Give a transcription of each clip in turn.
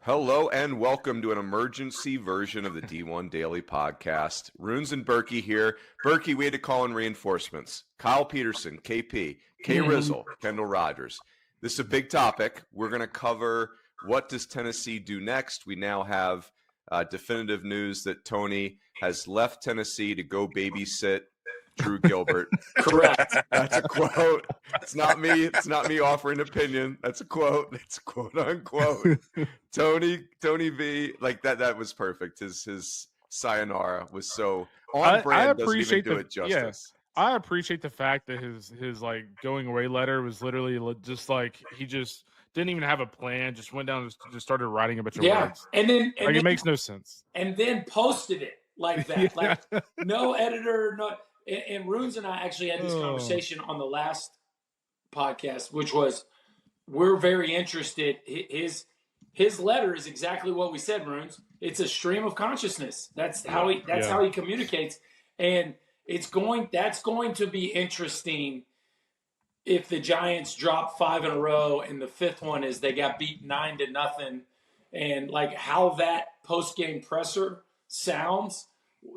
Hello and welcome to an emergency version of the D1 Daily Podcast. Roons and Burkie here. Burkie, we had to call in reinforcements. Kyle Peterson, KP, K. Rizzle, Kendall Rogers. This is a big topic. We're going to cover what does Tennessee do next. We now have definitive news that Tony has left Tennessee to go babysit Drew Gilbert. Correct. That's a quote. It's not me. It's not me offering opinion. That's a quote. It's quote unquote. Tony V, like that was perfect. His sayonara was so on brand. Doesn't even do it justice. Yeah, I appreciate the fact that his like going away letter was literally just like he just didn't even have a plan. Just went down and just started writing a bunch of words. And then it makes no sense. And then posted it like that. Like no editor, no. And Roons and I actually had this conversation on the last podcast, which was we're very interested. His letter is exactly what we said, Roons. It's a stream of consciousness. That's how he communicates, and that's going to be interesting if the Giants drop 5 in a row, and the fifth one is they got beat 9-0, and like how that post game presser sounds,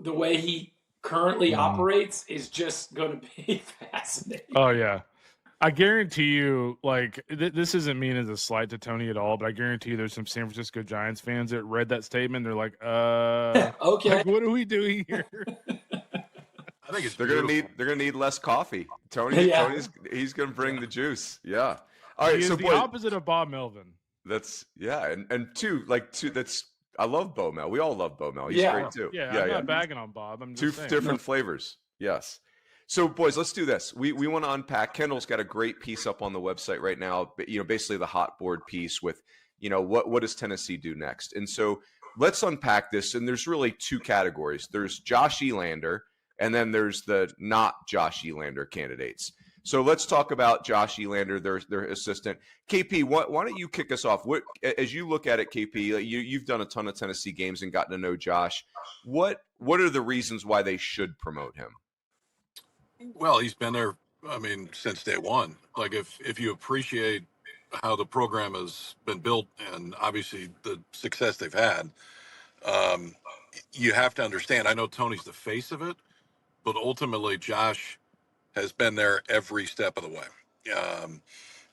the way he currently operates is just going to be fascinating. Oh yeah, I guarantee you, like this isn't mean as a slight to Tony at all, but I guarantee you there's some San Francisco Giants fans that read that statement. They're like, okay, like, what are we doing here? I think they're gonna need less coffee. Tony's he's gonna bring the juice. Yeah. All right. So the opposite of Bob Melvin. That's and two. That's. I love Bo Mel. We all love Bo Mel. He's great too. Yeah, I'm not bagging on Bob. I'm just saying. Different flavors. Yes. So, boys, let's do this. We want to unpack. Kendall's got a great piece up on the website right now. Basically the hot board piece with, what does Tennessee do next? And so let's unpack this. And there's really two categories. There's Josh Elander, and then there's the not Josh Elander candidates. So let's talk about Josh Elander, their assistant. KP, why don't you kick us off? What, as you look at it, KP, you've done a ton of Tennessee games and gotten to know Josh. What are the reasons why they should promote him? Well, he's been there, since day one. Like, if you appreciate how the program has been built and obviously the success they've had, you have to understand, I know Tony's the face of it, but ultimately Josh has been there every step of the way.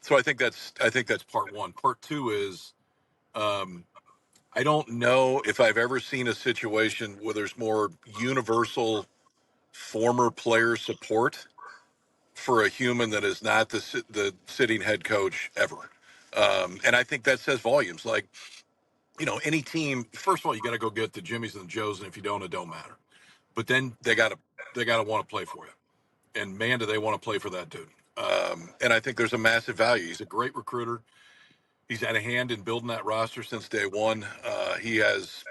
So I think that's part one. Part two is, I don't know if I've ever seen a situation where there's more universal former player support for a human that is not the sitting head coach ever. And I think that says volumes. Like, any team, first of all, you got to go get the Jimmys and the Joes. And if you don't, it don't matter. But then they got to want to play for you. And man, do they want to play for that dude. And I think there's a massive value. He's a great recruiter. He's had a hand in building that roster since day one. He has,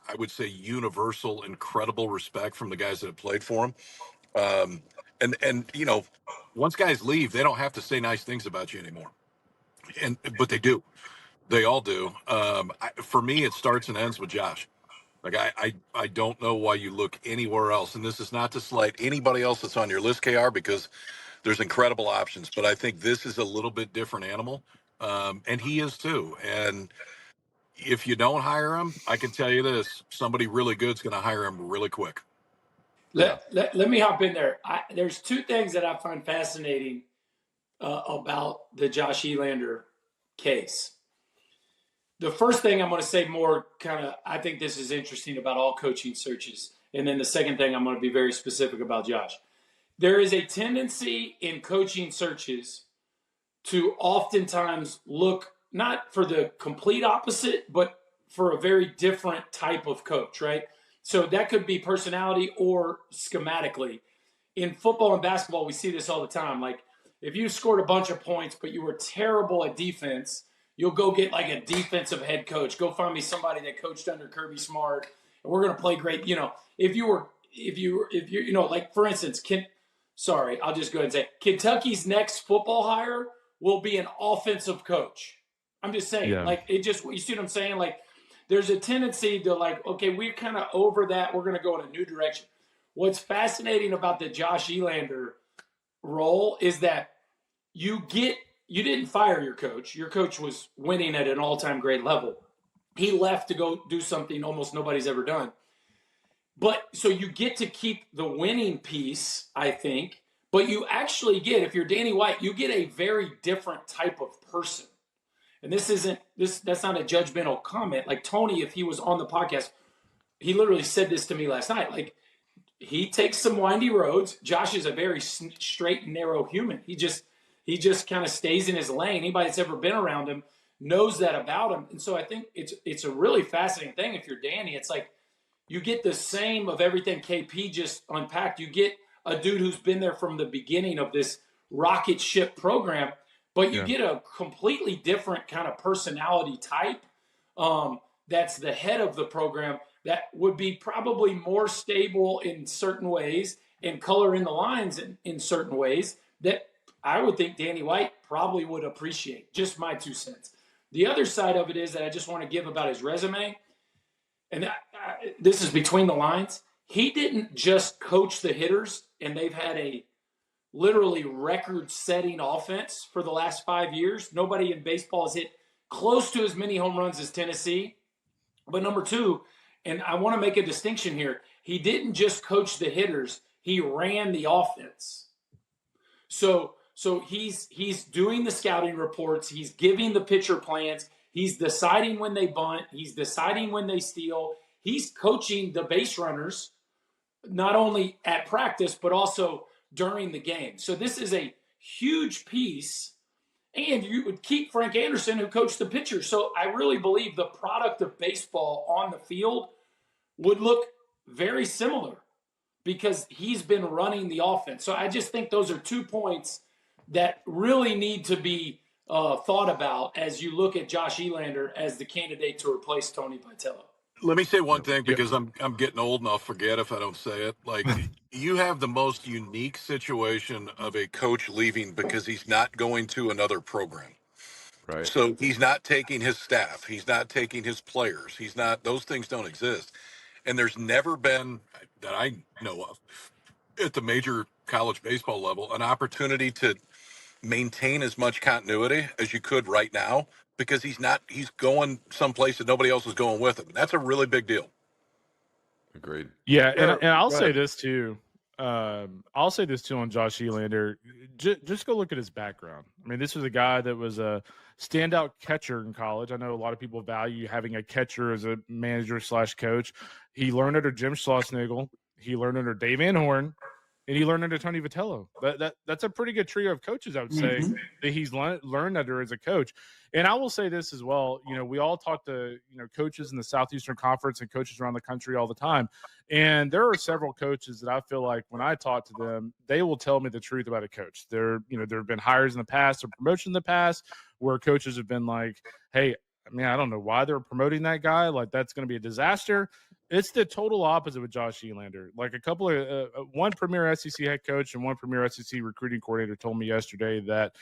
I would say, universal, incredible respect from the guys that have played for him. And once guys leave, they don't have to say nice things about you anymore. But they do. They all do. For me, it starts and ends with Josh. Like, I don't know why you look anywhere else. And this is not to slight anybody else that's on your list, KR, because there's incredible options. But I think this is a little bit different animal. And he is too. And if you don't hire him, I can tell you this, somebody really good is going to hire him really quick. Let me hop in there. There's two things that I find fascinating about the Josh Elander case. The first thing I'm going to say more I think this is interesting about all coaching searches. And then the second thing, I'm going to be very specific about Josh. There is a tendency in coaching searches to oftentimes look not for the complete opposite, but for a very different type of coach, right? So that could be personality or schematically. In football and basketball, we see this all the time. Like, if you scored a bunch of points, but you were terrible at defense, you'll go get like a defensive head coach. Go find me somebody that coached under Kirby Smart, and we're going to play great. If you like, for instance, I'll just go ahead and say Kentucky's next football hire will be an offensive coach. I'm just saying, you see what I'm saying? Like, there's a tendency to like, okay, we're kind of over that. We're going to go in a new direction. What's fascinating about the Josh Elander role is that you didn't fire your coach. Your coach was winning at an all-time great level. He left to go do something almost nobody's ever done. But so you get to keep the winning piece, I think, but you actually get, if you're Danny White, you get a very different type of person. And that's not a judgmental comment. Like Tony, if he was on the podcast, he literally said this to me last night. Like, he takes some windy roads. Josh is a very straight and narrow human. He just kind of stays in his lane. Anybody that's ever been around him knows that about him. And so I think it's a really fascinating thing. If you're Danny, it's like you get the same of everything KP just unpacked. You get a dude who's been there from the beginning of this rocket ship program, but you get a completely different kind of personality type that's the head of the program that would be probably more stable in certain ways and color in the lines in certain ways that I would think Danny White probably would appreciate. Just my 2 cents. The other side of it is that I just want to give about his resume, and this is between the lines. He didn't just coach the hitters, and they've had a literally record-setting offense for the last 5 years. Nobody in baseball has hit close to as many home runs as Tennessee. But number two, and I want to make a distinction here, he didn't just coach the hitters, he ran the offense. So he's doing the scouting reports, he's giving the pitcher plans, he's deciding when they bunt, he's deciding when they steal, he's coaching the base runners, not only at practice, but also during the game. So this is a huge piece. And you would keep Frank Anderson, who coached the pitcher. So I really believe the product of baseball on the field would look very similar because he's been running the offense. So I just think those are 2 points that really need to be thought about as you look at Josh Elander as the candidate to replace Tony Vitello. Let me say one thing because I'm getting old and I'll forget if I don't say it. Like, you have the most unique situation of a coach leaving because he's not going to another program. Right. So he's not taking his staff. He's not taking his players. He's not, those things don't exist. And there's never been, that I know of, at the major college baseball level, an opportunity to maintain as much continuity as you could right now because he's going someplace that nobody else is going with him. That's a really big deal. Agreed. Yeah, and I'll say this too. I'll say this too on Josh Elander. Just go look at his background. I mean, this was a guy that was a standout catcher in college. I know a lot of people value having a catcher as a manager / coach. He learned under Jim Schlossnagle. He learned under Dave Van Horn. And he learned under Tony Vitello. That's a pretty good trio of coaches, I would say, that he's learned under as a coach. And I will say this as well. You know, we all talk to, coaches in the Southeastern Conference and coaches around the country all the time. And there are several coaches that I feel like when I talk to them, they will tell me the truth about a coach. There have been hires in the past or promotion in the past where coaches have been like, hey, I don't know why they're promoting that guy. Like, that's going to be a disaster. It's the total opposite with Josh Elander. Like a couple of one premier SEC head coach and one premier SEC recruiting coordinator told me yesterday that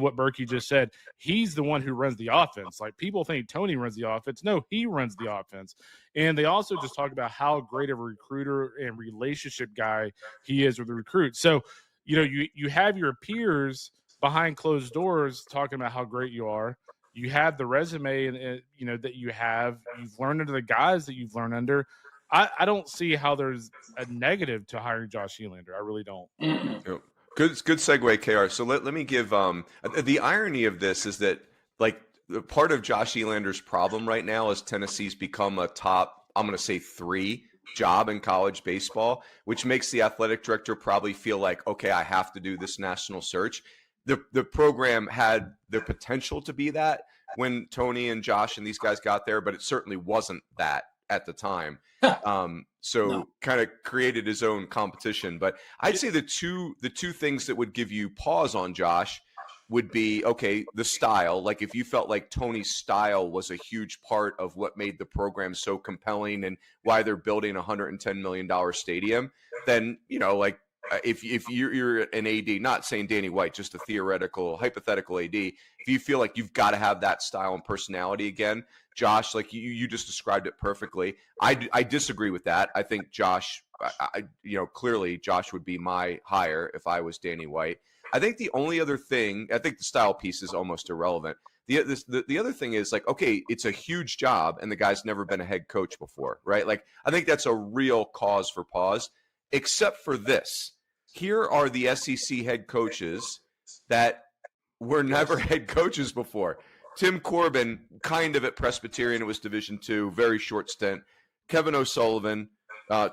what Burkie just said, he's the one who runs the offense. Like, people think Tony runs the offense. No, he runs the offense. And they also just talk about how great of a recruiter and relationship guy he is with the recruit. So, you have your peers behind closed doors talking about how great you are. You have the resume and that you have. You've learned under the guys that you've learned under. I don't see how there's a negative to hiring Josh Elander. I really don't. Yep. Good segue, KR. So let me give the irony of this is that, like, the part of Josh Elander's problem right now is Tennessee's become a top, I'm going to say 3 job in college baseball, which makes the athletic director probably feel like, okay, I have to do this national search. The program had the potential to be that when Tony and Josh and these guys got there, but it certainly wasn't that at the time. Kind of created his own competition. But I'd say the two things that would give you pause on Josh would be, okay, the style. Like, if you felt like Tony's style was a huge part of what made the program so compelling and why they're building a $110 million stadium, then, if you're an AD, not saying Danny White, just a hypothetical AD, if you feel like you've got to have that style and personality again, Josh, like you just described it perfectly. I disagree with that. I think Josh, clearly Josh would be my hire if I was Danny White. I think the only other thing, I think the style piece is almost irrelevant. The other thing is like, okay, it's a huge job and the guy's never been a head coach before, right? Like, I think that's a real cause for pause, except for this. Here are the SEC head coaches that were never head coaches before. Tim Corbin, kind of at Presbyterian, it was Division II, very short stint. Kevin O'Sullivan,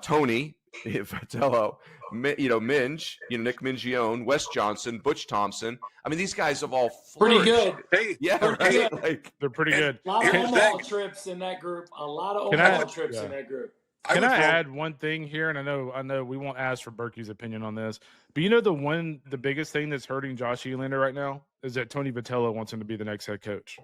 Tony Vitello, Minge, Nick Mingione, Wes Johnson, Butch Thompson. I mean, these guys have all flourished. Pretty good. Hey, Yeah, pretty right. good. Like, They're pretty good. A lot of Omaha trips in that group. In that group. Can I add one thing here? And I know we won't ask for Burkie's opinion on this, but the biggest thing that's hurting Josh Elander right now is that Tony Vitello wants him to be the next head coach.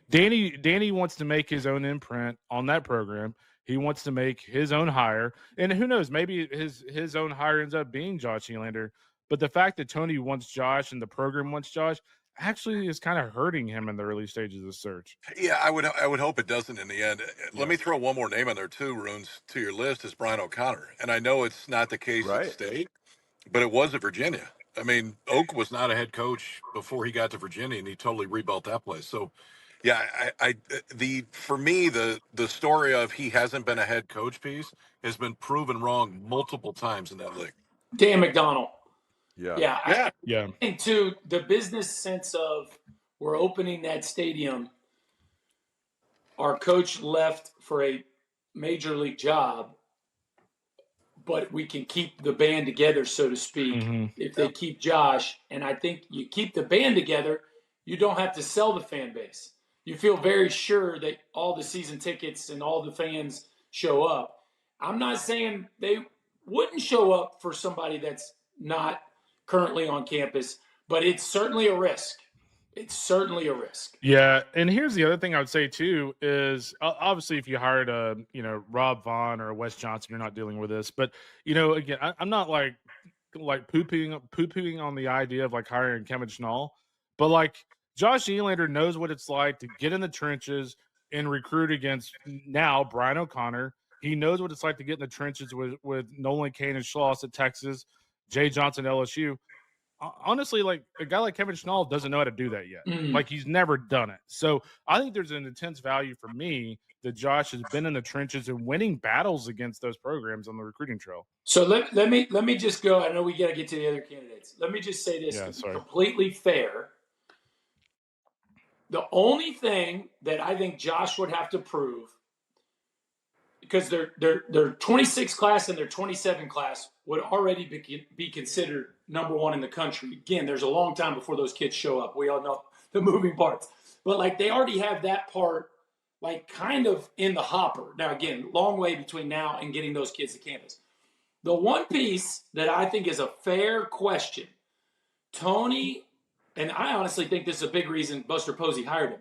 Danny wants to make his own imprint on that program. He wants to make his own hire, and who knows, maybe his own hire ends up being Josh Elander. But the fact that Tony wants Josh and the program wants Josh actually is kind of hurting him in the early stages of the search. Yeah, I would hope it doesn't in the end. Let me throw one more name on there too, Roons, to your list is Brian O'Connor. And I know it's not the case at State, but it was at Virginia. I mean, Oak was not a head coach before he got to Virginia, and he totally rebuilt that place. So, yeah, for me, the story of he hasn't been a head coach piece has been proven wrong multiple times in that league. Dan McDonnell. Yeah. I think too, the business sense of we're opening that stadium. Our coach left for a major league job, but we can keep the band together, so to speak, if they keep Josh. And I think you keep the band together, you don't have to sell the fan base. You feel very sure that all the season tickets and all the fans show up. I'm not saying they wouldn't show up for somebody that's not currently on campus, but it's certainly a risk. Yeah, and here's the other thing I would say too is obviously if you hired a Rob Vaughn or a Wes Johnson, you're not dealing with this. But again, I'm not like poo-pooing on the idea of like hiring Kevin Schnall, but like Josh Elander knows what it's like to get in the trenches and recruit against now Brian O'Connor. He knows what it's like to get in the trenches with Nolan Cain and Schloss at Texas, Jay Johnson LSU. Honestly, like a guy like Kevin Schnall doesn't know how to do that yet. Like he's never done it. So I think there's an intense value for me that Josh has been in the trenches and winning battles against those programs on the recruiting trail. So let me just go. I know we got to get to the other candidates. Let me just say this to be completely fair. The only thing that I think Josh would have to prove, because their 26 class and their 27 class would already be considered number one in the country. Again, there's a long time before those kids show up. We all know the moving parts. But, like, they already have that part, like, kind of in the hopper. Now, again, long way between now and getting those kids to campus. The one piece that I think is a fair question, Tony, and I honestly think this is a big reason Buster Posey hired him,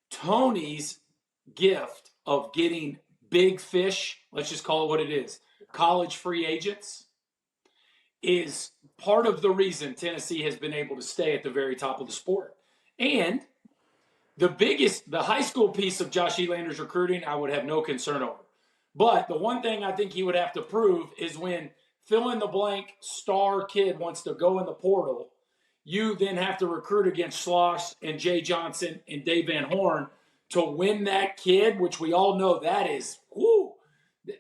Tony's gift of getting big fish, let's just call it what it is, college free agents, is part of the reason Tennessee has been able to stay at the very top of the sport. And the high school piece of Josh Elander's recruiting, I would have no concern over. But the one thing I think he would have to prove is when fill-in-the-blank star kid wants to go in the portal, you then have to recruit against Schloss and Jay Johnson and Dave Van Horn to win that kid, which we all know that is,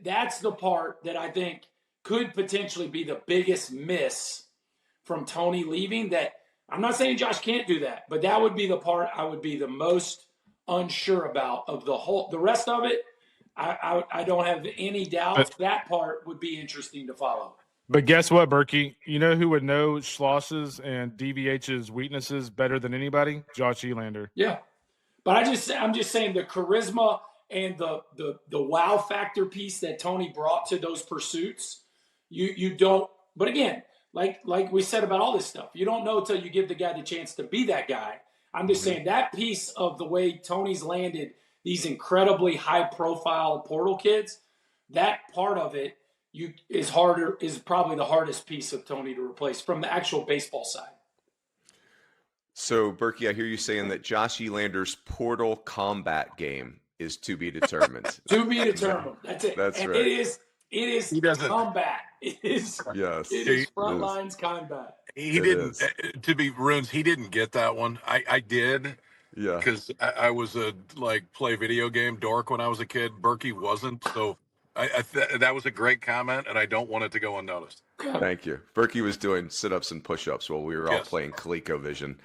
that's the part that I think could potentially be the biggest miss from Tony leaving. That I'm not saying Josh can't do that, but that would be the part I would be the most unsure about of the whole. The rest of it, I don't have any doubts. That part would be interesting to follow. But guess what, Burkie? You know who would know Schloss's and DVH's weaknesses better than anybody? Josh Elander. Yeah. But I'm just saying the charisma and the wow factor piece that Tony brought to those pursuits, you don't. But again, like we said about all this stuff, you don't know until you give the guy the chance to be that guy. I'm just saying that piece of the way Tony's landed these incredibly high profile portal kids, that part of it is probably the hardest piece of Tony to replace from the actual baseball side. So, Burkie, I hear you saying that Josh Elander's portal combat game is to be determined. To be determined. That's it. That's and right. It is combat. It is frontlines combat. He It didn't. is. To be Roons, he didn't get that one. I did Yeah. because I was a play video game dork when I was a kid. Burkie wasn't, so that was a great comment, and I don't want it to go unnoticed. Thank you. Burkie was doing sit-ups and push-ups while we were all Yes. playing ColecoVision.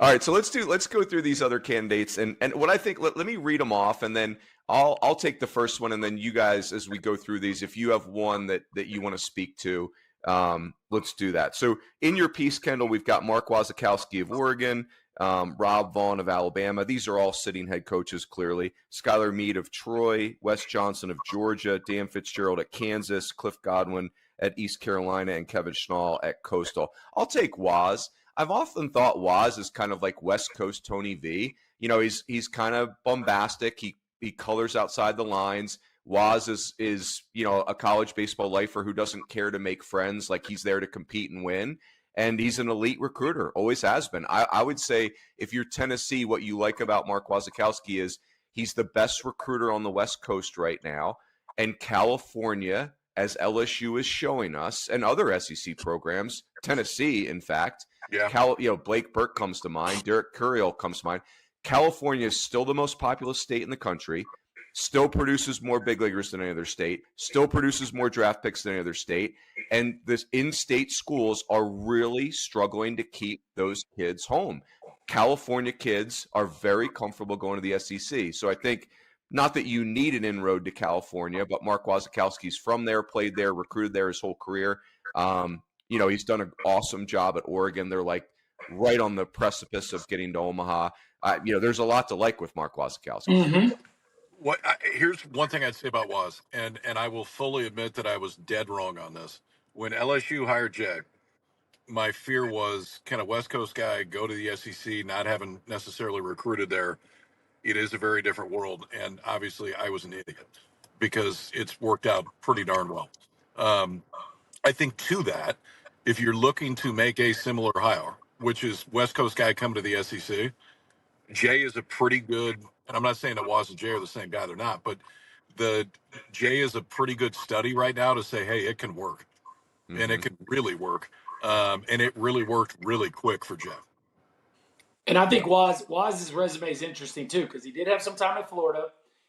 All right, so let's go through these other candidates and what I think. Let me read them off, and then I'll take the first one, and then you guys, as we go through these, if you have one that you want to speak to, let's do that. So in your piece, Kendall, we've got Mark Wazakowski of Oregon, Rob Vaughn of Alabama. These are all sitting head coaches, clearly. Skyler Me of Troy, Wes Johnson of Georgia, Dan Fitzgerald at Kansas, Cliff Godwin at East Carolina, and Kevin Schnall at Coastal. I'll take Waz. I've often thought Waz is kind of like West Coast Tony V. You know, he's kind of bombastic. He colors outside the lines. Waz is a college baseball lifer who doesn't care to make friends. Like, he's there to compete and win. And he's an elite recruiter, always has been. I would say if you're Tennessee, what you like about Mark Wazakowski is he's the best recruiter on the West Coast right now. And California, as LSU is showing us, and other SEC programs, Tennessee, in fact, Blake Burke comes to mind, Derek Curiel comes to mind. California is still the most populous state in the country, still produces more big leaguers than any other state, still produces more draft picks than any other state, and this in-state schools are really struggling to keep those kids home. California kids are very comfortable going to the SEC. So I think, not that you need an inroad to California, but Mark Wazakowski's from there, played there, recruited there his whole career. He's done an awesome job at Oregon. They're like right on the precipice of getting to Omaha. There's a lot to like with Mark Wazakowski. Mm-hmm. Here's one thing I'd say about Waz, and I will fully admit that I was dead wrong on this. When LSU hired Jay, my fear was, can a West Coast guy go to the SEC, not having necessarily recruited there? It is a very different world, and obviously I was an idiot because it's worked out pretty darn well. I think to that, if you're looking to make a similar hire, which is West Coast guy come to the SEC, Jay is a pretty good, and I'm not saying that Waz and Jay are the same guy, they're not, but Jay is a pretty good study right now to say, hey, it can work, and it can really work, and it really worked really quick for Jay. And I think Waz's resume is interesting too, because he did have some time at Florida.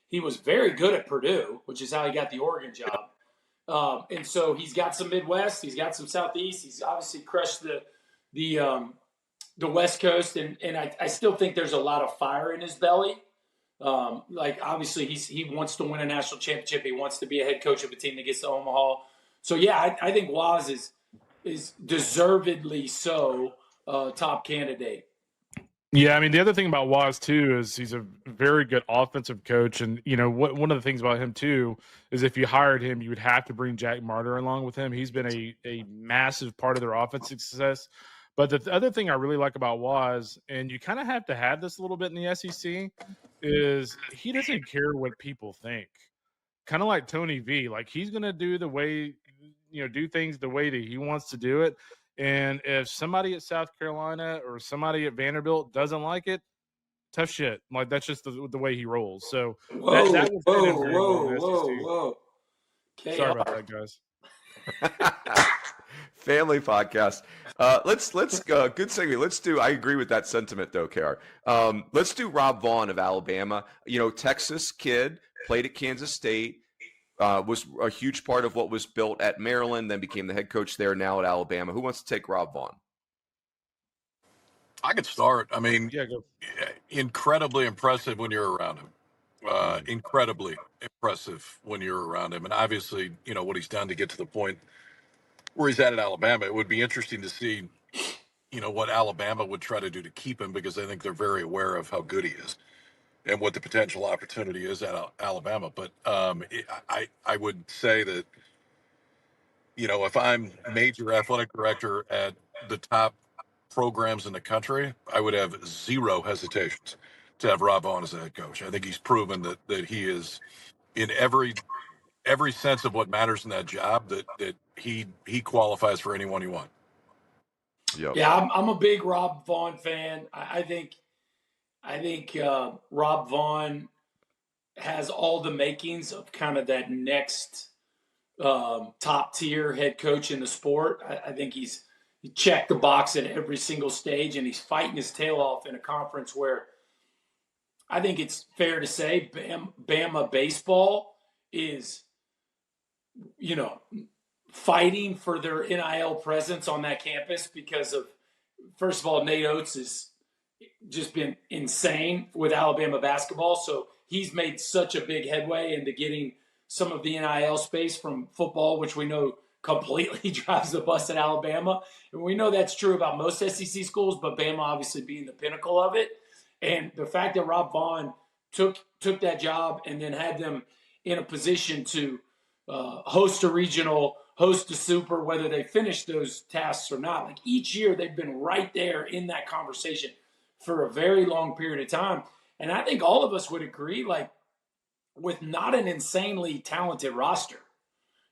He was very good at Purdue, which is how he got the Oregon job. And so he's got some Midwest, he's got some Southeast. He's obviously crushed the West Coast, and I still think there's a lot of fire in his belly. Obviously he wants to win a national championship. He wants to be a head coach of a team that gets to Omaha. So yeah, I think Waz is deservedly so top candidate. Yeah, I mean, the other thing about Waz, too, is he's a very good offensive coach. And, one of the things about him, too, is if you hired him, you would have to bring Jack Martyr along with him. He's been a massive part of their offensive success. But the other thing I really like about Waz, and you kind of have to have this a little bit in the SEC, is he doesn't care what people think. Kind of like Tony V. Like, he's going to do do things the way that he wants to do it. And if somebody at South Carolina or somebody at Vanderbilt doesn't like it, tough shit. Like, that's just the way he rolls. So that whoa. Sorry about that, guys. Family podcast. Let's good segue. Let's do. I agree with that sentiment, though, KR. Let's do Rob Vaughn of Alabama. Texas kid, played at Kansas State. Was a huge part of what was built at Maryland, then became the head coach there, now at Alabama. Who wants to take Rob Vaughn? I could start. I mean, go. Incredibly impressive when you're around him. Incredibly impressive when you're around him. And obviously, what he's done to get to the point where he's at Alabama. It would be interesting to see, what Alabama would try to do to keep him, because I think they're very aware of how good he is and what the potential opportunity is at Alabama. But I would say that, if I'm major athletic director at the top programs in the country, I would have zero hesitations to have Rob Vaughn as a head coach. I think he's proven that he is, in every sense of what matters in that job, that he qualifies for anyone you want. Yep. Yeah, I'm a big Rob Vaughn fan. I think Rob Vaughn has all the makings of kind of that next top tier head coach in the sport. I think he's check the box at every single stage, and he's fighting his tail off in a conference where I think it's fair to say Bama baseball is, fighting for their NIL presence on that campus because of, first of all, Nate Oates has just been insane with Alabama basketball. So he's made such a big headway into getting some of the NIL space from football, which we know completely drives the bus at Alabama. And we know that's true about most SEC schools, but Bama obviously being the pinnacle of it. And the fact that Rob Vaughn took that job and then had them in a position to host a regional, host a super, whether they finish those tasks or not. Like each year they've been right there in that conversation for a very long period of time. And I think all of us would agree, like, with not an insanely talented roster,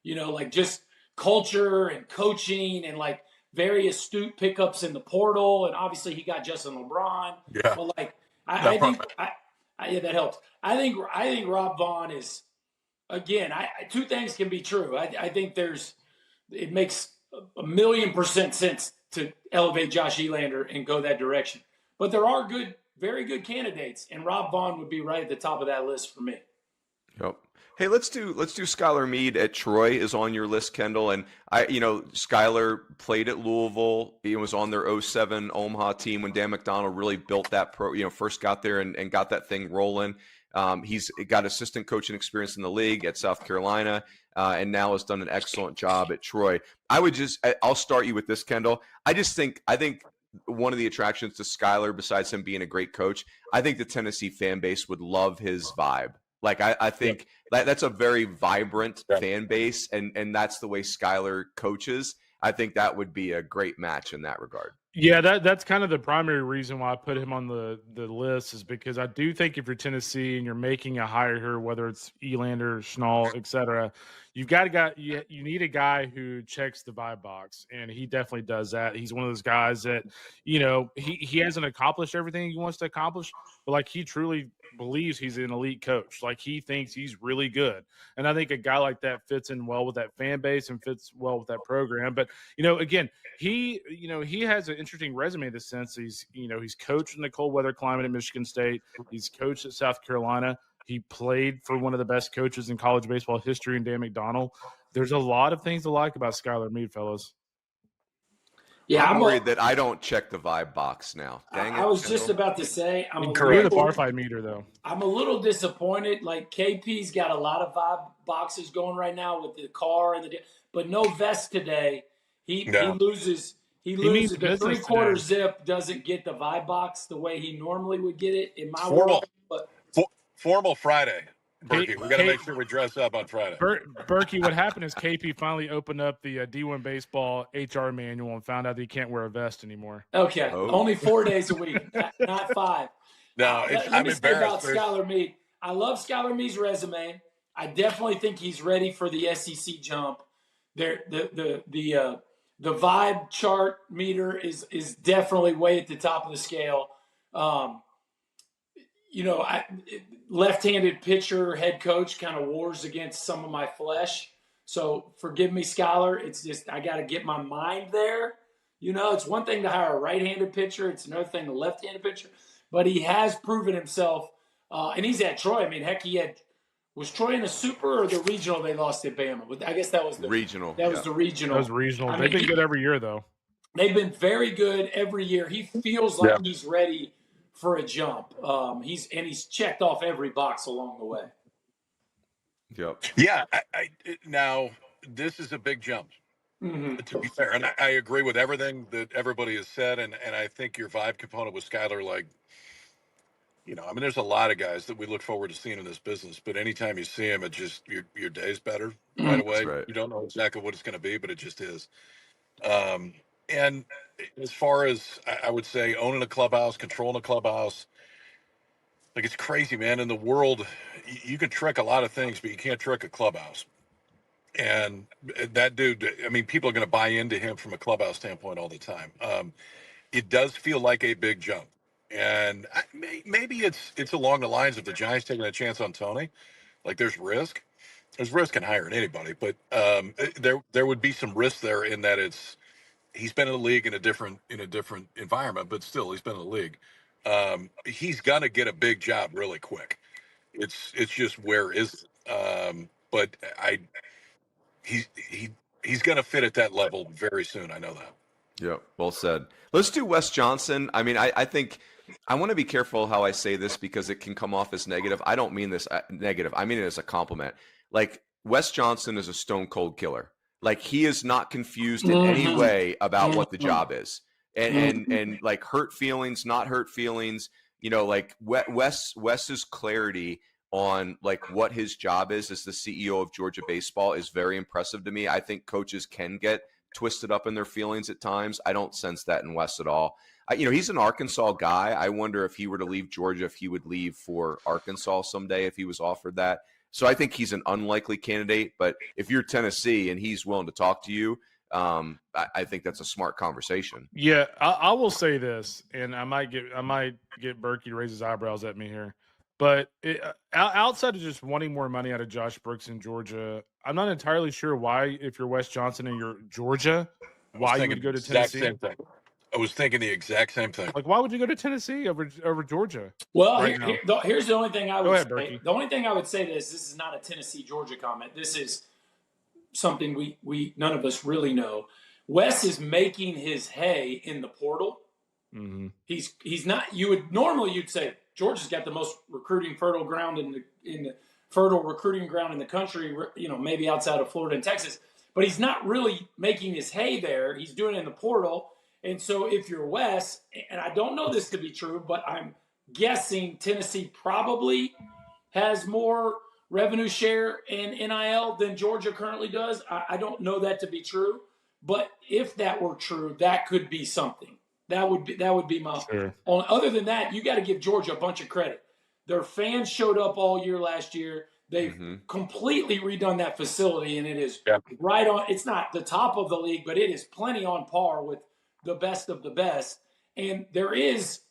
like just culture and coaching and like very astute pickups in the portal. And obviously he got Justin LeBron. Yeah. But like, I think that helps. I think Rob Vaughn is, again, two things can be true. I think it makes 1,000,000% sense to elevate Josh Elander and go that direction. But there are very good candidates, and Rob Vaughn would be right at the top of that list for me. Yep. Hey, let's do Skyler Mead at Troy is on your list, Kendall. And Skyler played at Louisville. He was on their 07 Omaha team when Dan McDonald really built that first got there and got that thing rolling. He's got assistant coaching experience in the league at South Carolina, and now has done an excellent job at Troy. I'll start you with this, Kendall. I think one of the attractions to Skyler, besides him being a great coach, I think the Tennessee fan base would love his vibe. Like I think that's a very vibrant fan base, and that's the way Skyler coaches. I think that would be a great match in that regard. Yeah, that's kind of the primary reason why I put him on the list, is because I do think if you're Tennessee and you're making a hire here, whether it's Elander, Schnall, et cetera, you need a guy who checks the vibe box, and he definitely does that. He's one of those guys that, he hasn't accomplished everything he wants to accomplish, but like he truly believes he's an elite coach. Like he thinks he's really good. And I think a guy like that fits in well with that fan base and fits well with that program. But, again, he has an interesting resume in the sense he's coached in the cold weather climate at Michigan State. He's coached at South Carolina. He played for one of the best coaches in college baseball history in Dan McDonald. There's a lot of things to like about Skyler Mead, fellas. Yeah, I'm worried that I don't check the vibe box now. Dang it, I was Kendall. just about to say, You're the bar fight meter, though. I'm a little disappointed. Like KP's got a lot of vibe boxes going right now with the car but no vest today. He loses. He loses. The 3/4 zip doesn't get the vibe box the way he normally would get it in my world. But formal Friday. Burkie, we got to make sure we dress up on Friday. Burkie, what happened is KP finally opened up the D1 baseball HR manual and found out that he can't wear a vest anymore. Okay, only 4 days a week, not 5. No, let me say about Skyler Mead. I love Skyler Mead's resume. I definitely think he's ready for the SEC jump. The vibe chart meter is definitely way at the top of the scale. Left-handed pitcher, head coach kind of wars against some of my flesh. So forgive me, Skyler. It's just I got to get my mind there. It's one thing to hire a right-handed pitcher. It's another thing, a left-handed pitcher. But he has proven himself, and he's at Troy. I mean, heck, was Troy in the Super or the regional they lost at Bama? But I guess that was the regional. That was the regional. That was regional. They've been good every year, though. They've been very good every year. He feels like he's ready for a jump. He's checked off every box along the way. Yep. Yeah. Now this is a big jump. Mm-hmm. To be fair, and I agree with everything that everybody has said, and I think your vibe component with Skyler, there's a lot of guys that we look forward to seeing in this business, but anytime you see him, it just your day's better right away. Right. You don't know exactly what it's going to be, but it just is. And as far as I would say, owning a clubhouse, controlling a clubhouse, like it's crazy, man. In the world, you can trick a lot of things, but you can't trick a clubhouse. And that dude, I mean, people are going to buy into him from a clubhouse standpoint all the time. It does feel like a big jump. And maybe it's along the lines of the Giants taking a chance on Tony. Like there's risk. There's risk in hiring anybody, but there would be some risk there in that he's been in the league in a different environment, but still he's been in the league. He's gonna get a big job really quick. It's just where is it? But he's gonna fit at that level very soon. I know that. Yeah, well said. Let's do Wes Johnson. I mean, I think I want to be careful how I say this because it can come off as negative. I don't mean this negative. I mean it as a compliment. Like, Wes Johnson is a stone cold killer. Like, he is not confused in any way about what the job is. And like, hurt feelings, not hurt feelings, you know, like Wes's clarity on like what his job is as the CEO of Georgia baseball is very impressive to me. I think coaches can get twisted up in their feelings at times. I don't sense that in Wes at all. You know, he's an Arkansas guy. I wonder if he were to leave Georgia, if he would leave for Arkansas someday if he was offered that. So I think he's an unlikely candidate. But if you're Tennessee and he's willing to talk to you, I think that's a smart conversation. Yeah, I will say this, and I might get Burkie to raise his eyebrows at me here. But outside of just wanting more money out of Josh Brooks in Georgia, I'm not entirely sure why, if you're Wes Johnson and you're Georgia, why you would go to Tennessee. Same thing. I was thinking the exact same thing. Like, why would you go to Tennessee over Georgia? Well, here's the only thing I would say. Burkie. The only thing I would say this is not a Tennessee-Georgia comment. This is something we none of us really know. Wes is making his hay in the portal. Mm-hmm. He's not. You'd say Georgia's got the most recruiting fertile ground in the fertile recruiting ground in the country. You know, maybe outside of Florida and Texas, but he's not really making his hay there. He's doing it in the portal. And so if you're Wes, and I don't know this to be true, but I'm guessing Tennessee probably has more revenue share in NIL than Georgia currently does. I don't know that to be true, but if that were true, that could be something. That would be my. Sure. Other than that, you got to give Georgia a bunch of credit. Their fans showed up all year last year. They've completely redone that facility, and it is right on. It's not the top of the league, but it is plenty on par with the best of the best. And there is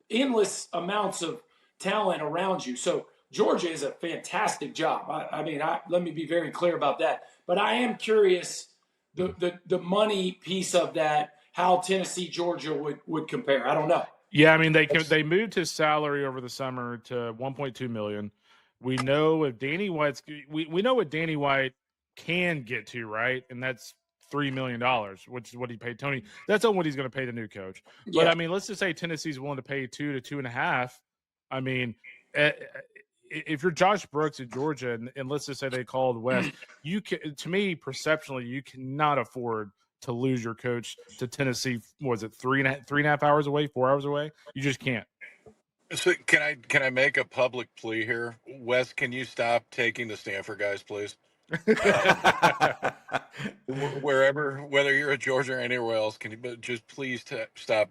endless amounts of talent around you. So Georgia is a fantastic job. I mean, let me be very clear about that. But I am curious the money piece of that, how Tennessee, Georgia would compare. I don't know. Yeah, I mean, they moved his salary over the summer to $1.2 million. We know if Danny White's we know what Danny White can get to, right? And that's $3 million, which is what he paid Tony. That's on what he's going to pay the new coach. But yeah. I mean, let's just say Tennessee's willing to pay 2 to 2.5. I mean, if you're Josh Brooks at Georgia, and let's just say they called West, to me, perceptually, you cannot afford to lose your coach to Tennessee. Was it 3.5 hours away, 4 hours away? You just can't. So can I make a public plea here? Wes, can you stop taking the Stanford guys, please? Wherever, whether you're at Georgia or anywhere else, can you just please stop?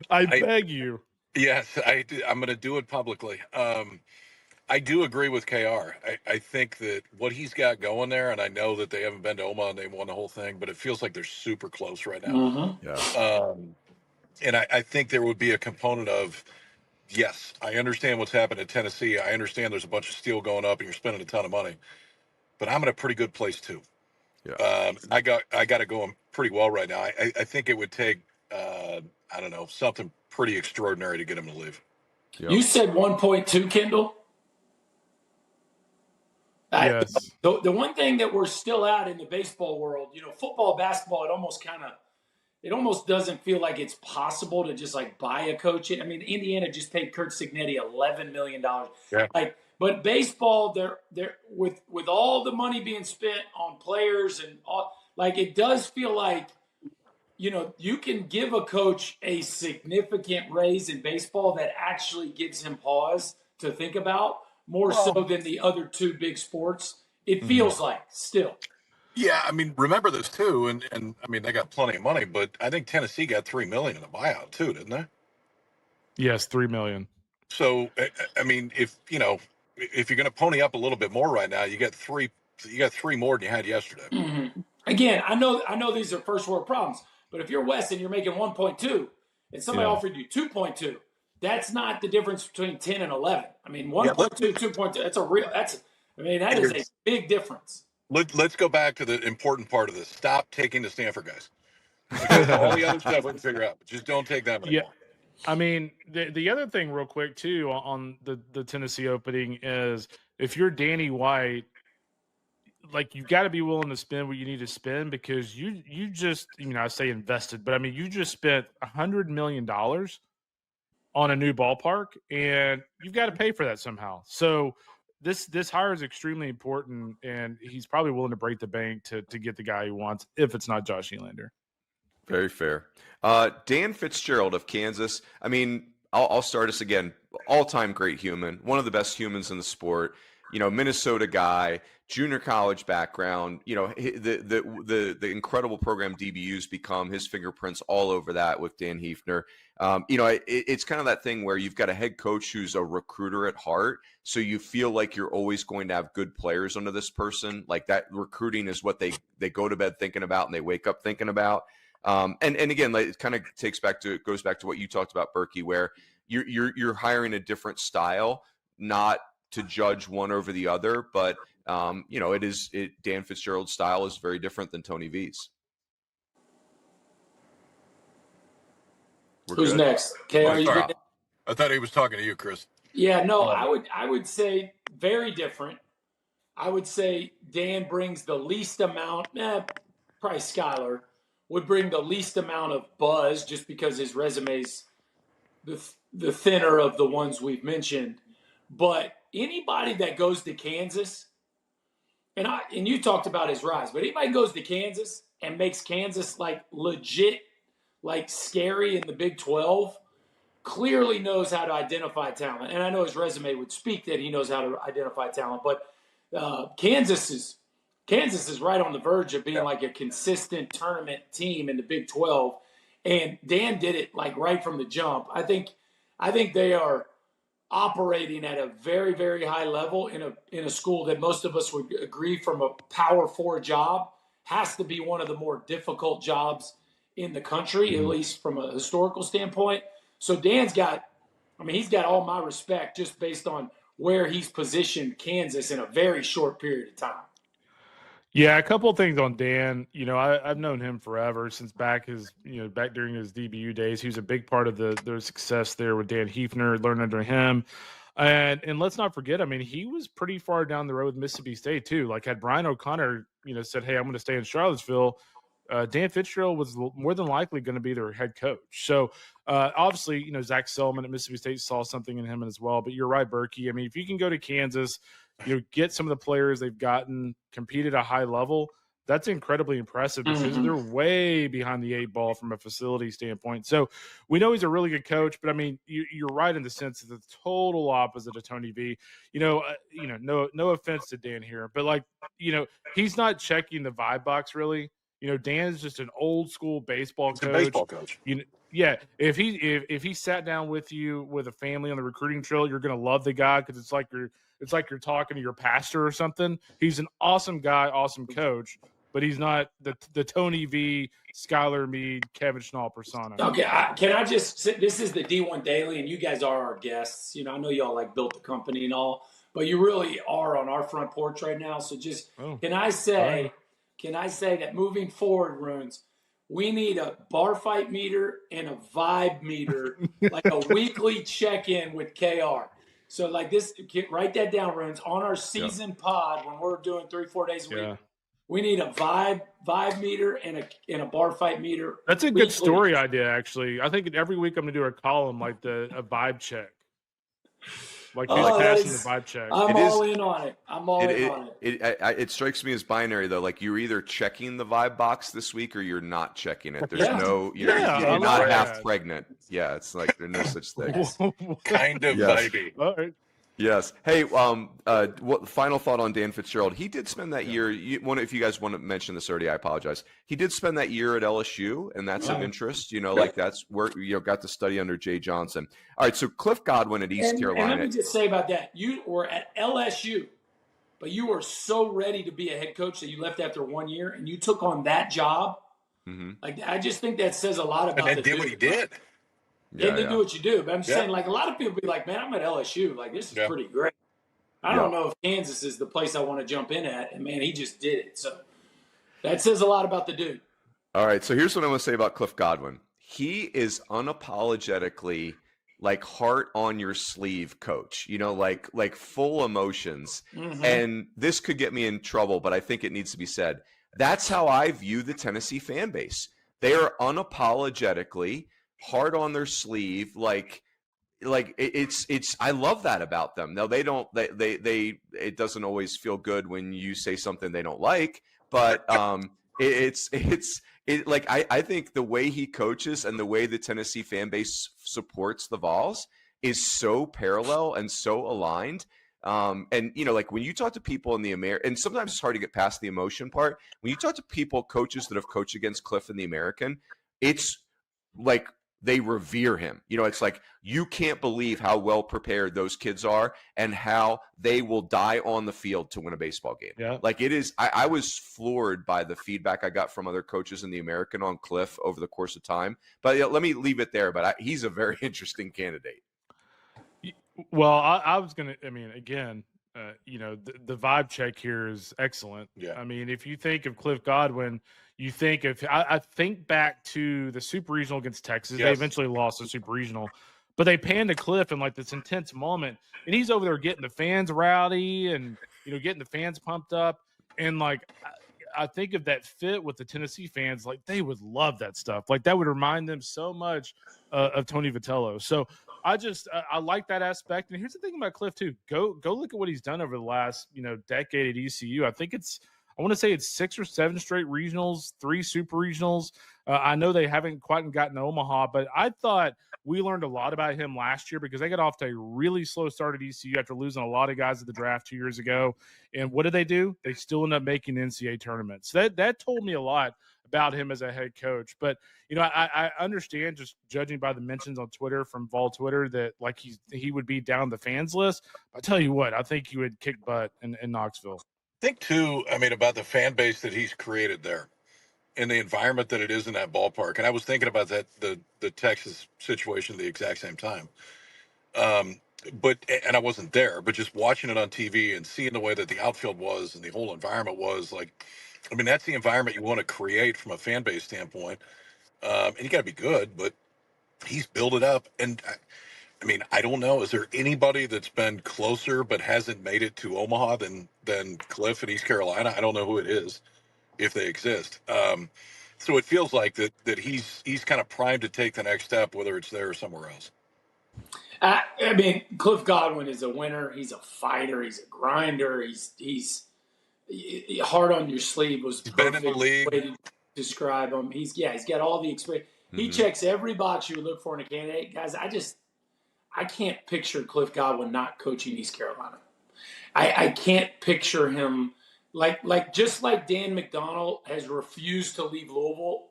I beg you. Yes, I'm going to do it publicly. I do agree with KR. I think that what he's got going there, and I know that they haven't been to Omaha and they won the whole thing, but it feels like they're super close right now. Mm-hmm. Yeah. And I think there would be a component of, yes, I understand what's happened in Tennessee. I understand there's a bunch of steel going up and you're spending a ton of money, but I'm in a pretty good place too. Yeah. I got it going pretty well right now. I think it would take, I don't know, something pretty extraordinary to get him to leave. Yep. You said 1.2, Kendall? Yes. The one thing that we're still out in the baseball world, you know, football, basketball, it almost doesn't feel like it's possible to just like buy a coach. I mean, Indiana just paid Kurt Cignetti $11 million. Yeah. But baseball, they're with all the money being spent on players and all, like, it does feel like, you know, you can give a coach a significant raise in baseball that actually gives him pause to think about more so than the other two big sports. It feels like still. Yeah, I mean, remember this too, and I mean, they got plenty of money, but I think Tennessee got $3 million in the buyout too, didn't they? Yes, $3 million. So, I mean, if you're going to pony up a little bit more right now, you got three more than you had yesterday. Mm-hmm. Again, I know these are first world problems, but if you're West and you're making 1.2, and somebody offered you 2.2, that's not the difference between 10 and 11. I mean, 1.2, 2.2, that is a big difference. Let's go back to the important part of this. Stop taking the Stanford guys. All the other stuff we can figure out, but just don't take that many. Yeah. I mean, the other thing real quick too on the Tennessee opening is if you're Danny White, like you got to be willing to spend what you need to spend because you just, I say invested, but I mean, you just spent $100 million on a new ballpark and you've got to pay for that somehow. So this hire is extremely important and he's probably willing to break the bank to get the guy he wants if it's not Josh Elander. Very fair. Dan Fitzgerald of Kansas. I mean, I'll start us again. All-time great human, one of the best humans in the sport. Minnesota guy, junior college background. The incredible program DBU's become, his fingerprints all over that with Dan Hefner. It's kind of that thing where you've got a head coach who's a recruiter at heart, so you feel like you're always going to have good players under this person. Like that recruiting is what they go to bed thinking about and they wake up thinking about. And again, like, it kind of goes back to what you talked about, Burkie, where you're hiring a different style, not to judge one over the other, but Dan Fitzgerald's style is very different than Tony V's. Who's next? Okay, I thought he was talking to you, Chris. Yeah, no, I would say very different. I would say Dan brings the least amount, probably Skyler would bring the least amount of buzz just because his resume's the thinner of the ones we've mentioned. But anybody that goes to Kansas, and you talked about his rise, but anybody goes to Kansas and makes Kansas like legit, like scary in the Big 12, clearly knows how to identify talent. And I know his resume would speak that he knows how to identify talent, but Kansas is right on the verge of being like a consistent tournament team in the Big 12. And Dan did it like right from the jump. I think they are operating at a very, very high level in a school that most of us would agree from a Power 4 job has to be one of the more difficult jobs in the country, at least from a historical standpoint. So Dan's he's got all my respect just based on where he's positioned Kansas in a very short period of time. Yeah, a couple of things on Dan. I've known him forever since back during his DBU days. He was a big part of the success there with Dan Hefner, learned under him. And let's not forget, he was pretty far down the road with Mississippi State too. Like had Brian O'Connor, said, "Hey, I'm going to stay in Charlottesville," Dan Fitzgerald was more than likely going to be their head coach. So obviously, Zach Selman at Mississippi State saw something in him as well. But you're right, Burkie. If you can go to Kansas, get some of the players they've gotten, compete at a high level, that's incredibly impressive because they're way behind the 8 ball from a facility standpoint. So we know he's a really good coach, but you're right in the sense that the total opposite of Tony V. No offense to Dan here, but he's not checking the vibe box really. Dan's just an old school baseball coach. Yeah, if he sat down with you with a family on the recruiting trail, you're gonna love the guy because it's like you're talking to your pastor or something. He's an awesome guy, awesome coach, but he's not the Tony V, Skyler Me, Kevin Schnall persona. Okay, can I just – this is the D1 Daily, and you guys are our guests. I know y'all built the company and all, but you really are on our front porch right now. So can I say that moving forward, Roons, we need a bar fight meter and a vibe meter, like a weekly check-in with KR. So this, write that down, Roons, on our season pod when we're doing 3-4 days a week. We need a vibe meter and a bar fight meter. That's a good story idea, actually. I think every week I'm gonna do a column like a vibe check. Like the vibe check. I'm all in on it. It strikes me as binary though. Like you're either checking the vibe box this week or you're not checking it. There's you're not half pregnant. Yeah, it's like there's no such thing. Kind of baby. All right. Yes. Hey, what final thought on Dan Fitzgerald? He did spend that year. If you guys want to mention this already, I apologize. He did spend that year at LSU, and that's of interest. That's where got to study under Jay Johnson. All right. So Cliff Godwin at East Carolina. And let me just say about that: you were at LSU, but you were so ready to be a head coach that you left after 1 year, and you took on that job. Mm-hmm. I just think that says a lot about. And did what he did. Yeah, do what you do. But I'm just saying, a lot of people be like, man, I'm at LSU. This is pretty great. I don't know if Kansas is the place I want to jump in at. And, man, he just did it. So that says a lot about the dude. All right, so here's what I'm going to say about Cliff Godwin. He is unapologetically like heart on your sleeve coach, like full emotions. Mm-hmm. And this could get me in trouble, but I think it needs to be said. That's how I view the Tennessee fan base. They are unapologetically hard on their sleeve, like it's I love that about them. Now they don't they it doesn't always feel good when you say something they don't like, but I think the way he coaches and the way the Tennessee fan base supports the Vols is so parallel and so aligned. And like when you talk to people in the and sometimes it's hard to get past the emotion part. When you talk to coaches that have coached against Cliff in the American, it's like they revere him. It's like you can't believe how well prepared those kids are and how they will die on the field to win a baseball game. Yeah. Like it is. I was floored by the feedback I got from other coaches in the American on Cliff over the course of time. But let me leave it there. But he's a very interesting candidate. Well, I was going to, again, the vibe check here is excellent. Yeah. I mean, if you think of Cliff Godwin, you think of, I think back to the Super Regional against Texas. Yes. They eventually lost the Super Regional, but they panned to Cliff in like this intense moment. And he's over there getting the fans rowdy and, getting the fans pumped up. And like, I think of that fit with the Tennessee fans, like they would love that stuff. Like that would remind them so much of Tony Vitello. So I like that aspect. And here's the thing about Cliff too. Go look at what he's done over the last, decade at ECU. I want to say it's 6 or 7 straight regionals, 3 super regionals. I know they haven't quite gotten to Omaha, but I thought we learned a lot about him last year because they got off to a really slow start at ECU after losing a lot of guys at the draft 2 years ago. And what did they do? They still end up making the NCAA tournament. So that told me a lot about him as a head coach. But, I understand, just judging by the mentions on Twitter from Vol Twitter, that like he would be down the fans list. I tell you what, I think he would kick butt in Knoxville. I think too, about the fan base that he's created there and the environment that it is in that ballpark. And I was thinking about that, the Texas situation at the exact same time. And I wasn't there, but just watching it on TV and seeing the way that the outfield was and the whole environment was like, that's the environment you want to create from a fan base standpoint. And you got to be good, but he's built it up. And I don't know. Is there anybody that's been closer but hasn't made it to Omaha than Cliff in East Carolina? I don't know who it is, if they exist. So it feels like that he's kind of primed to take the next step, whether it's there or somewhere else. Cliff Godwin is a winner. He's a fighter. He's a grinder. He's hard on your sleeve was the perfect way to describe him. He's got all the experience. Mm-hmm. He checks every box you would look for in a candidate. Guys, I can't picture Cliff Godwin not coaching East Carolina. I can't picture him just like Dan McDonnell has refused to leave Louisville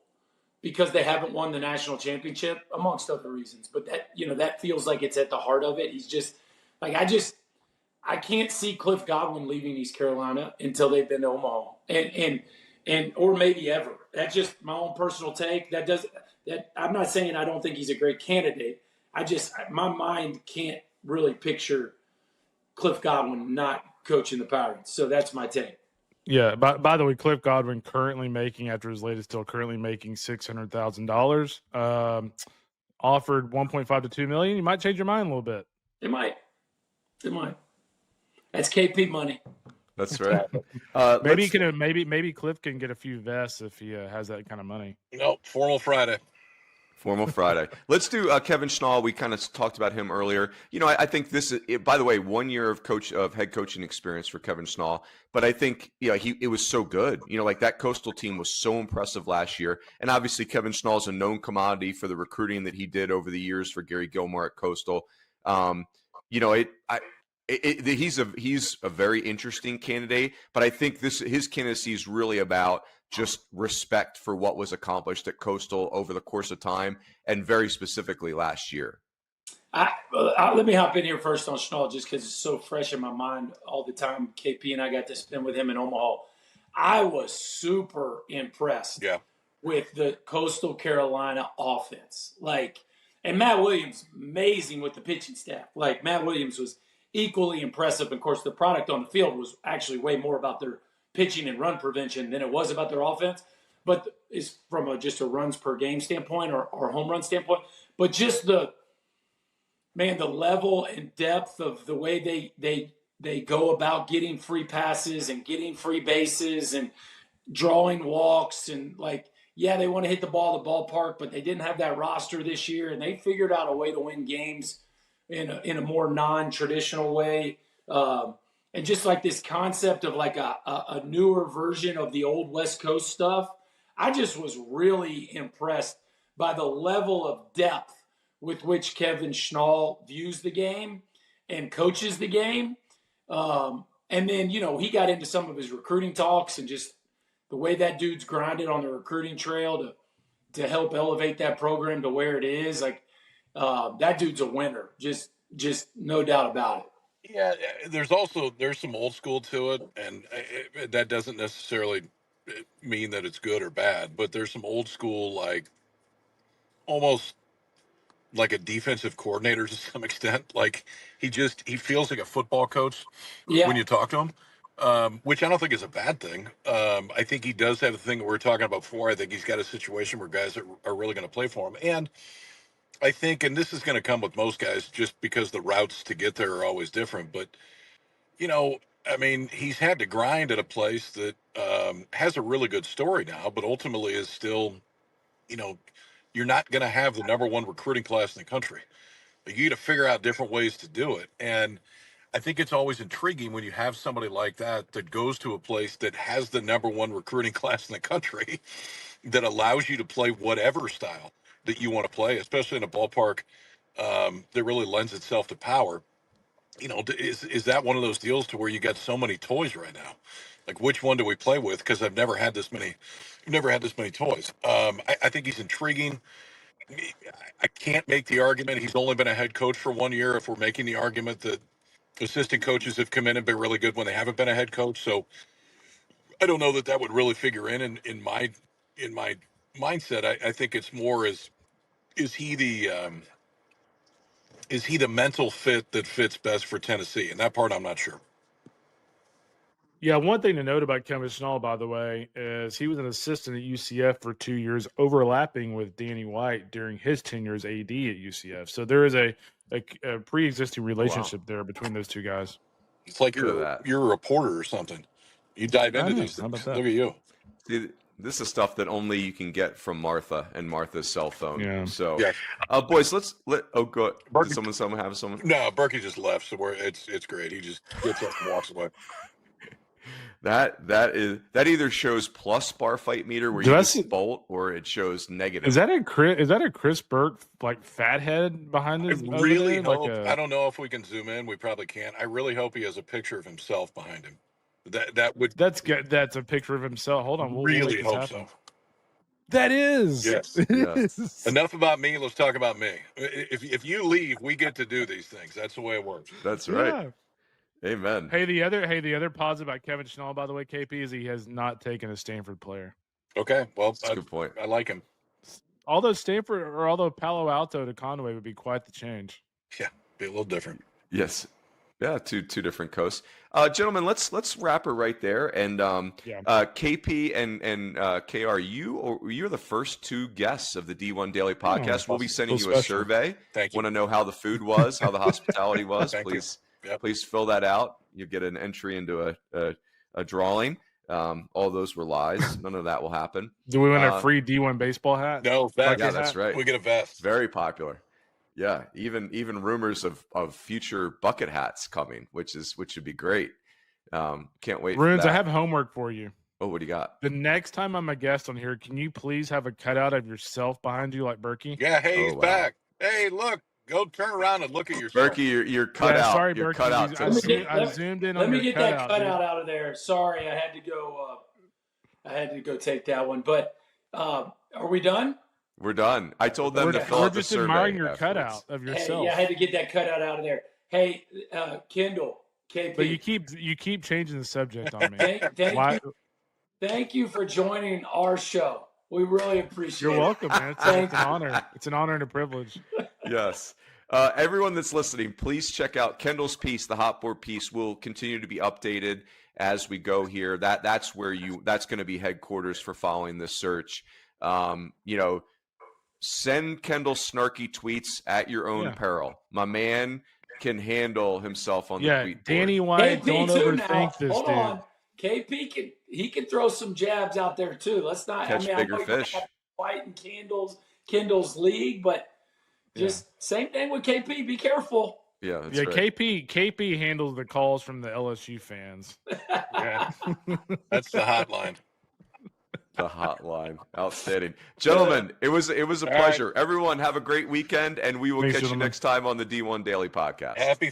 because they haven't won the national championship, amongst other reasons. But that feels like it's at the heart of it. He's just I can't see Cliff Godwin leaving East Carolina until they've been to Omaha, and or maybe ever. That's just my own personal take. I'm not saying I don't think he's a great candidate. My mind can't really picture Cliff Godwin not coaching the Pirates. So that's my take. Yeah. By the way, Cliff Godwin currently making, after his latest deal, $600,000. Offered 1.5 to $2 million. You might change your mind a little bit. It might. That's KP money. That's right. Maybe Cliff can get a few vests if he has that kind of money. Formal Friday. Let's do Kevin Schnall. We kind of talked about him earlier. I think this is, by the way, 1 year of head coaching experience for Kevin Schnall. But I think it was so good. That Coastal team was so impressive last year. And obviously Kevin Schnall is a known commodity for the recruiting that he did over the years for Gary Gilmore at Coastal. He's a very interesting candidate, but I think his candidacy is really about just respect for what was accomplished at Coastal over the course of time, and very specifically last year. Let me hop in here first on Schnall, just because it's so fresh in my mind all the time. KP and I got to spend with him in Omaha. I was super impressed with the Coastal Carolina offense. And Matt Williams, amazing with the pitching staff. Matt Williams was equally impressive. Of course, the product on the field was actually way more about their pitching and run prevention than it was about their offense. but is from just a runs per game standpoint or home run standpoint. But just the level and depth of the way they go about getting free passes and getting free bases and drawing walks and they want to hit the ball at the ballpark, but they didn't have that roster this year, and they figured out a way to win games in a more non-traditional way. And just like this concept of like a newer version of the old West Coast stuff, I just was really impressed by the level of depth with which Kevin Schnall views the game and coaches the game. And then, he got into some of his recruiting talks and just the way that dude's grinded on the recruiting trail to help elevate that program to where it is. That dude's a winner. Just no doubt about it. Yeah, there's some old school to it, and that doesn't necessarily mean that it's good or bad, but there's some old school, like almost like a defensive coordinator to some extent. Like he feels like a football coach when you talk to him, which I don't think is a bad thing. I think he does have the thing that we were talking about before. I think he's got a situation where guys are really going to play for him, and I think, and this is going to come with most guys just because the routes to get there are always different. But, he's had to grind at a place that has a really good story now, but ultimately is still, you're not going to have the number one recruiting class in the country. But you got to figure out different ways to do it. And I think it's always intriguing when you have somebody like that goes to a place that has the number one recruiting class in the country that allows you to play whatever style that you want to play, especially in a ballpark that really lends itself to power. Is that one of those deals to where you got so many toys right now? Like, which one do we play with? Because I've never had this many toys. I think he's intriguing. I can't make the argument he's only been a head coach for 1 year if we're making the argument that assistant coaches have come in and been really good when they haven't been a head coach. So I don't know that would really figure in my mindset. I think it's more is he the mental fit that fits best for Tennessee? And that part I'm not sure. Yeah, one thing to note about Kevin Schnall, by the way, is he was an assistant at UCF for 2 years, overlapping with Danny White during his tenure as AD at UCF. So there is a pre-existing relationship there between those two guys. It's like you're a reporter or something. You dive into these things. Look at you. See, this is stuff that only you can get from Martha and Martha's cell phone. Yeah. So, boys, go. Did someone have someone? No, Burkie just left, so it's great. He just gets up and walks away. That either shows plus bar fight meter where you just bolt, or it shows negative. Is that a Chris Burke fathead behind this? I really hope. I don't know if we can zoom in. We probably can't. I really hope he has a picture of himself behind him. That's good. That's a picture of himself. Hold on. We'll really hope so. That is. Yes. Enough about me. Let's talk about me. If you leave, we get to do these things. That's the way it works. That's right. Yeah. Amen. Hey, the other positive about Kevin Schnall, by the way, KP, is he has not taken a Stanford player. Okay. Well, that's a good point. I like him. Although Palo Alto to Conway would be quite the change. Yeah, be a little different. Yes. Yeah, two different coasts. Gentlemen, let's wrap her right there. And KP and KR, you're the first two guests of the D1 Daily Podcast. We'll be sending you a survey. Thank you. Want to know how the food was, how the hospitality was? Please fill that out. You get an entry into a drawing. All those were lies. None of that will happen. Do we win a free D1 baseball hat? No, that's right. We get a vest. Very popular. Yeah, even rumors of future bucket hats coming, which would be great. Can't wait. Roons, I have homework for you. Oh, what do you got? The next time I'm a guest on here, can you please have a cutout of yourself behind you like Burkie? Yeah, hey, he's back. Hey, look, go turn around and look at yourself. Burkie, you're cut out. Sorry, you're Burkie. cut out. I zoomed in on your cutout. Let me get that cutout out of there. Sorry, I had to go take that one. But are we done? We're done. I told them to fill out the survey. We're just admiring your cutout of yourself. Hey, I had to get that cutout out of there. Hey, Kendall, KP. But you keep changing the subject on me. Thank you for joining our show. We really appreciate it. You're welcome, man. It's an honor. It's an honor and a privilege. Yes. Everyone that's listening, please check out Kendall's piece. The Hot Board piece will continue to be updated as we go here. That's going to be headquarters for following this search. Send Kendall snarky tweets at your own peril. My man can handle himself on the tweet board. Danny White, don't overthink this Hold dude. on. KP can throw some jabs out there too. Let's not catch bigger fish. White and Kendall's league, but just same thing with KP. Be careful. Yeah, that's right. KP handles the calls from the LSU fans. Yeah. That's the hotline. The hotline. Outstanding. Gentlemen, it was a pleasure. Everyone have a great weekend, and we will catch you next time on the D1 Daily Podcast. Happy